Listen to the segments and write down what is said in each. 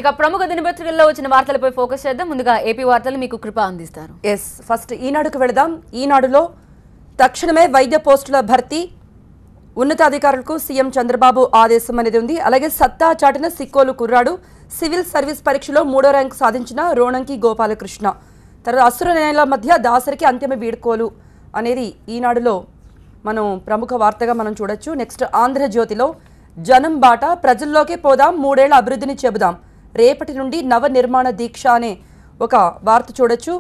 ఇక ప్రముఖ దినపత్రికల్లో వచ్చిన వార్తలపై ఫోకస్ చేద్దాం. ముందుగా ఏపీ వార్తలు మీకు కృప అందిస్తారు. ఫస్ట్ ఈనాడుకు వెళదాం. ఈనాడులో తక్షణమే వైద్య పోస్టుల భర్తీ, ఉన్నతాధికారులకు సీఎం చంద్రబాబు ఆదేశం అనేది ఉంది. అలాగే సత్తా చాటిన సిక్కోలు కుర్రాడు, సివిల్ సర్వీస్ పరీక్షలో 3వ ర్యాంకు సాధించిన రోణంకి గోపాలకృష్ణ. తర్వాత అసుర నేల మధ్య దాసరికి అంతిమ వీడ్కోలు అనేది ఈనాడులో మనం ప్రముఖ వార్తగా మనం చూడొచ్చు. నెక్స్ట్ ఆంధ్రజ్యోతిలో జనం బాట, ప్రజల్లోకే పోదాం, 3 ఏళ్ల అభివృద్ధిని చెబుదాం, రేపటి నుండి నవ నిర్మాణ దీక్ష అనే ఒక వార్త చూడొచ్చు.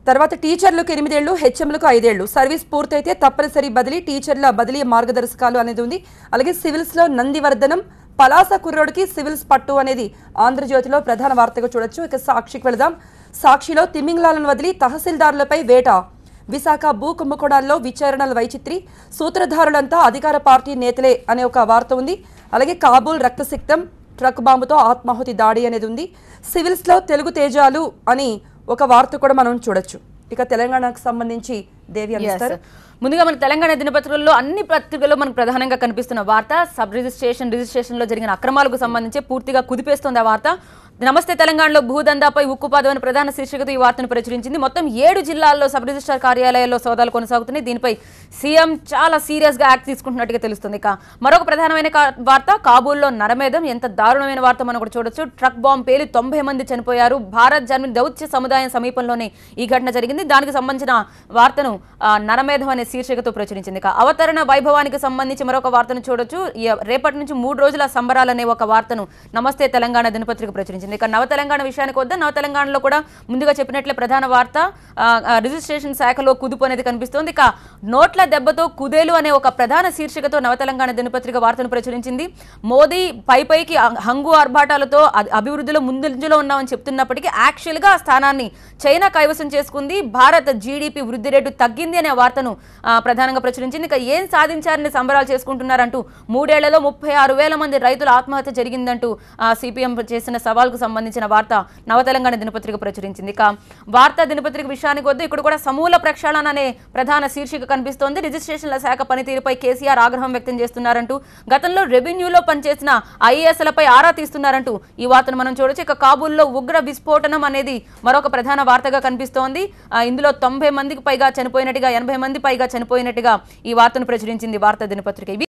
తర్వాత టీచర్లకు 8 ఏళ్లు, హెచ్ఎంలకు 5 ఏళ్లు, సర్వీస్ పూర్తయితే తప్పనిసరి బదిలీ, టీచర్ల బదిలీ మార్గదర్శకాలు అనేది ఉంది. అలాగే సివిల్స్లో నందివర్ధనం, పలాస కుర్రోడికి సివిల్స్ పట్టు అనేది ఆంధ్రజ్యోతిలో ప్రధాన వార్తగా చూడొచ్చు. ఇక సాక్షికి వెళదాం. సాక్షిలో తిమింగ్లాలను వదిలి తహసీల్దారులపై వేట, విశాఖ భూ కుంభకోణాల్లో విచారణల వైచిత్రి, సూత్రధారులంతా అధికార పార్టీ నేతలే అనే ఒక వార్త ఉంది. అలాగే కాబూల్ రక్తసిక్తం, ట్రక్ బాంబుతో ఆత్మాహుతి దాడి అనేది ఉంది. సివిల్స్లో తెలుగు తేజాలు అని ఒక వార్త కూడా మనం చూడొచ్చు. ఇక తెలంగాణకు సంబంధించి దేవి అందిస్తారు. ముందుగా మన తెలంగాణ దినపత్రికల్లో అన్ని పత్రికల్లో మనకు ప్రధానంగా కనిపిస్తున్న వార్త సబ్ రిజిస్ట్రేషన్లో జరిగిన అక్రమాలకు సంబంధించి పూర్తిగా కుదిపేస్తోంది ఆ వార్త. నమస్తే తెలంగాణలో భూదందాపై ఉక్కుపాదం అనే ప్రధాన శీర్షికతో ఈ వార్తను ప్రచురించింది. మొత్తం 7 జిల్లాల్లో సబ్ రిజిస్ట్రార్ కార్యాలయాల్లో సోదాలు కొనసాగుతున్నాయి. దీనిపై సీఎం చాలా సీరియస్గా యాక్ట్ తీసుకుంటున్నట్టుగా తెలుస్తుంది. ఇక మరొక ప్రధానమైన వార్త కాబూల్లో నరమేధం, ఎంత దారుణమైన వార్త మనం కూడా చూడొచ్చు. ట్రక్ బాంబ్ పేలి 90 మంది చనిపోయారు. భారత్ జర్మనీ దౌత్య సముదాయం సమీపంలోనే ఈ ఘటన జరిగింది. దానికి సంబంధించిన వార్తను నరమేధం అనే శీర్షికతో ప్రచురించింది. ఇక అవతరణ వైభవానికి సంబంధించి మరొక వార్తను చూడొచ్చు. రేపటి నుంచి 3 రోజుల సంబరాలనే ఒక వార్తను నమస్తే తెలంగాణ దినపత్రిక ప్రచురించింది. ఇక నవ తెలంగాణ విషయానికి వద్ద నవ తెలంగాణలో కూడా ముందుగా చెప్పినట్లే ప్రధాన వార్త రిజిస్ట్రేషన్ శాఖలో కుదుపు అనేది కనిపిస్తోంది. ఇక నోట్ల దెబ్బతో కుదేలు అనే ఒక ప్రధాన శీర్షికతో నవ తెలంగాణ దినపత్రిక వార్తను ప్రచురించింది. మోదీ పైకి హంగు ఆర్భాటాలతో అభివృద్ధిలో ముందంజలో ఉన్నామని చెప్తున్నప్పటికీ యాక్చువల్గా ఆ స్థానాన్ని చైనా కైవసం చేసుకుంది. భారత్ జీడీపీ వృద్ధి రేటు తగ్గింది అనే వార్తను ప్రధానంగా ప్రచురించింది. ఇక ఏం సాధించారని సంబరాలు చేసుకుంటున్నారంటూ 3 ఏళ్లలో 36,000 మంది రైతుల ఆత్మహత్య జరిగిందంటూ సిపిఎం చేసిన సవాల్కు సంబంధించిన వార్త నవ తెలంగాణ దినపత్రిక ప్రచురించింది. ఇక వార్తా దినపత్రిక విషయానికి వద్ద ఇక్కడ కూడా సమూల ప్రక్షాళన అనే ప్రధాన శీర్షిక కనిపిస్తోంది. రిజిస్ట్రేషన్ల శాఖ పనితీరుపై కేసీఆర్ ఆగ్రహం వ్యక్తం చేస్తున్నారంటూ, గతంలో రెవెన్యూలో పనిచేసిన ఐఏఎస్లపై ఆరా తీస్తున్నారంటూ ఈ వార్తను మనం చూడొచ్చు. ఇక కాబూల్లో ఉగ్ర విస్ఫోటనం అనేది మరొక ప్రధాన వార్తగా కనిపిస్తోంది. ఇందులో 90 మందికి పైగా చనిపోయినట్టుగా 80 మంది పైగా చనిపోయినట్టుగా ఈ వార్తను ప్రచురించింది వార్తా దినపత్రిక.